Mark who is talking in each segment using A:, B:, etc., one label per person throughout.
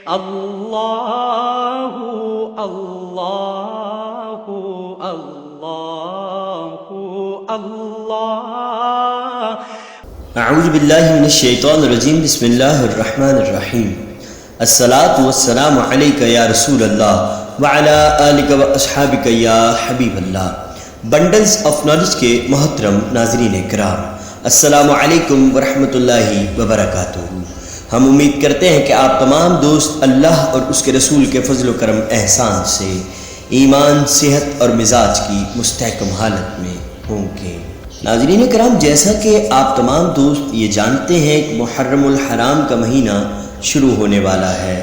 A: اللہ اللہ اللہ اللہ۔
B: اعوذ باللہ من الشیطان الرجیم، بسم اللہ الرحمن الرحیم۔ الصلاۃ والسلام علیک یا رسول اللہ وعلی آلک و اصحابک یا حبیب اللہ۔ بنڈلز آف نالج کے محترم ناظرین کرام، السلام علیکم ورحمۃ اللہ وبرکاتہ۔ ہم امید کرتے ہیں کہ آپ تمام دوست اللہ اور اس کے رسول کے فضل و کرم احسان سے ایمان، صحت اور مزاج کی مستحکم حالت میں ہوں گے۔ ناظرین کرام، جیسا کہ آپ تمام دوست یہ جانتے ہیں کہ محرم الحرام کا مہینہ شروع ہونے والا ہے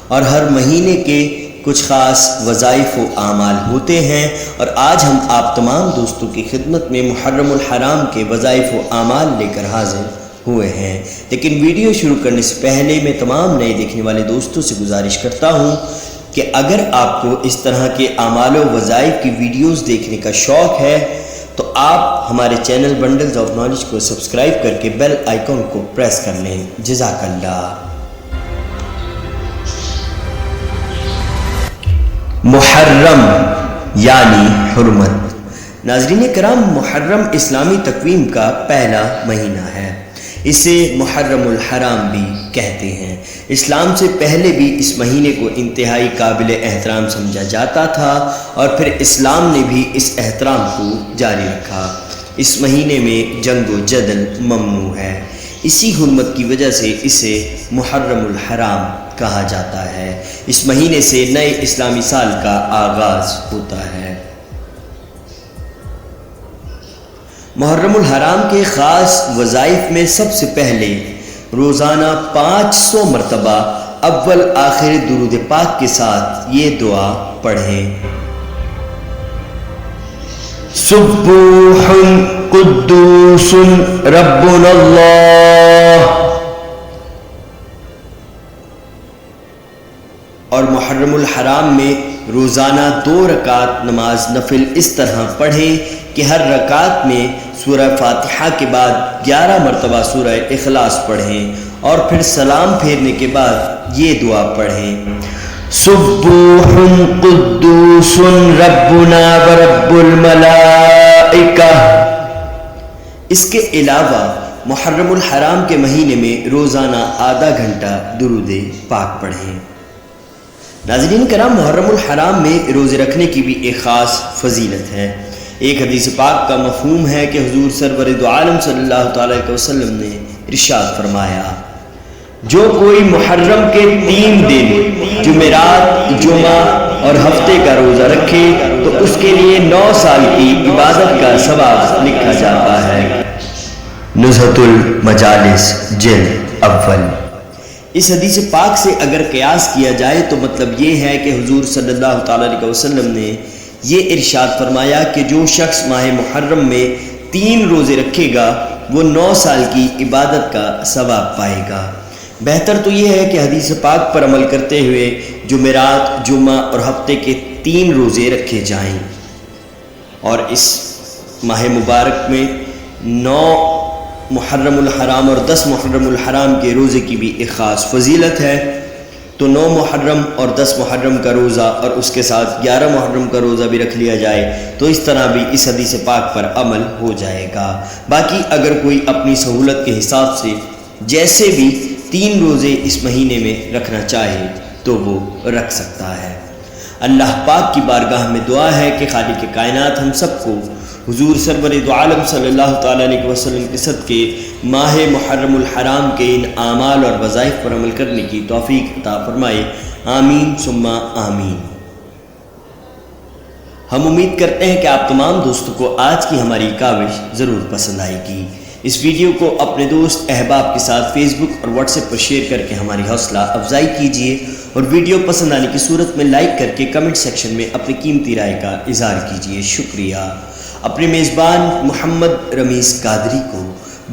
B: اور ہر مہینے کے کچھ خاص وظائف و اعمال ہوتے ہیں، اور آج ہم آپ تمام دوستوں کی خدمت میں محرم الحرام کے وظائف و اعمال لے کر حاضر ہوئے ہیں۔ لیکن ویڈیو شروع کرنے سے پہلے میں تمام نئے دیکھنے والے دوستوں سے گزارش کرتا ہوں کہ اگر آپ کو اس طرح کے اعمال و وظائف کی ویڈیوز دیکھنے کا شوق ہے تو آپ ہمارے چینل بنڈلز آف نالج کو سبسکرائب کر کے بیل آئیکن کو پریس کر لیں۔ جزاک اللہ۔ محرم یعنی حرمت۔ ناظرین کرام، محرم اسلامی تقویم کا پہلا مہینہ ہے۔ اسے محرم الحرام بھی کہتے ہیں۔ اسلام سے پہلے بھی اس مہینے کو انتہائی قابل احترام سمجھا جاتا تھا، اور پھر اسلام نے بھی اس احترام کو جاری رکھا۔ اس مہینے میں جنگ و جدل ممنوع ہے، اسی حرمت کی وجہ سے اسے محرم الحرام کہا جاتا ہے۔ اس مہینے سے نئے اسلامی سال کا آغاز ہوتا ہے۔ محرم الحرام کے خاص وظائف میں سب سے پہلے روزانہ 500 مرتبہ اول آخر درود پاک کے ساتھ یہ دعا پڑھیں: سبوح قدوس ربنا اللہ۔ اور محرم الحرام میں روزانہ 2 رکعت نماز نفل اس طرح پڑھیں کہ ہر رکعت میں سورہ فاتحہ کے بعد 11 مرتبہ سورہ اخلاص پڑھیں، اور پھر سلام پھیرنے کے بعد یہ دعا پڑھیں: سبوح قدوس ربنا ورب الملائکہ۔ اس کے علاوہ محرم الحرام کے مہینے میں روزانہ آدھا گھنٹہ درود پاک پڑھیں۔ ناظرین کرام، محرم الحرام میں روزے رکھنے کی بھی ایک خاص فضیلت ہے۔ ایک حدیث پاک کا مفہوم ہے کہ حضور سرور دو عالم صلی اللہ تعالی علیہ وسلم نے ارشاد فرمایا: جو کوئی محرم کے 3 دن جمعرات، جمعہ اور ہفتے کا روزہ رکھے تو اس کے لیے 9 سال کی عبادت کا ثواب لکھا جاتا ہے۔ نزہۃ المجالس جلد اول۔ اس حدیث پاک سے اگر قیاس کیا جائے تو مطلب یہ ہے کہ حضور صلی اللہ تعالی علیہ وسلم نے یہ ارشاد فرمایا کہ جو شخص ماہ محرم میں 3 روزے رکھے گا وہ 9 سال کی عبادت کا ثواب پائے گا۔ بہتر تو یہ ہے کہ حدیث پاک پر عمل کرتے ہوئے جمعرات، جمعہ اور ہفتے کے 3 روزے رکھے جائیں، اور اس ماہ مبارک میں 9 محرم الحرام اور 10 محرم الحرام کے روزے کی بھی ایک خاص فضیلت ہے۔ تو 9 محرم اور 10 محرم کا روزہ اور اس کے ساتھ 11 محرم کا روزہ بھی رکھ لیا جائے تو اس طرح بھی اس حدیث پاک پر عمل ہو جائے گا۔ باقی اگر کوئی اپنی سہولت کے حساب سے جیسے بھی 3 روزے اس مہینے میں رکھنا چاہے تو وہ رکھ سکتا ہے۔ اللہ پاک کی بارگاہ میں دعا ہے کہ خالق کائنات ہم سب کو حضور سرور دو عالم صلی اللہ تعالیٰ علیہ وسلم کے صدقے ماہ محرم الحرام کے ان اعمال اور وظائف پر عمل کرنے کی توفیق عطا فرمائے، آمین ثم آمین۔ ہم امید کرتے ہیں کہ آپ تمام دوستوں کو آج کی ہماری کاوش ضرور پسند آئے گی۔ اس ویڈیو کو اپنے دوست احباب کے ساتھ فیس بک اور واٹس ایپ پر شیئر کر کے ہماری حوصلہ افزائی کیجیے، اور ویڈیو پسند آنے کی صورت میں لائک کر کے کمنٹ سیکشن میں اپنی قیمتی رائے کا اظہار کیجیے۔ شکریہ۔ اپنے میزبان محمد رمیز قادری کو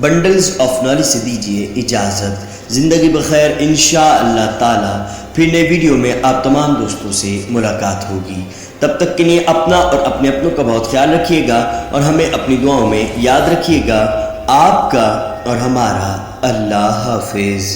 B: بنڈلز آف نالج سے دیجیے اجازت۔ زندگی بخیر، انشاءاللہ تعالی پھر نئے ویڈیو میں آپ تمام دوستوں سے ملاقات ہوگی۔ تب تک کے لیے اپنا اور اپنے اپنوں کا بہت خیال رکھیے گا، اور ہمیں اپنی دعاؤں میں یاد رکھیے گا۔ آپ کا اور ہمارا اللہ حافظ۔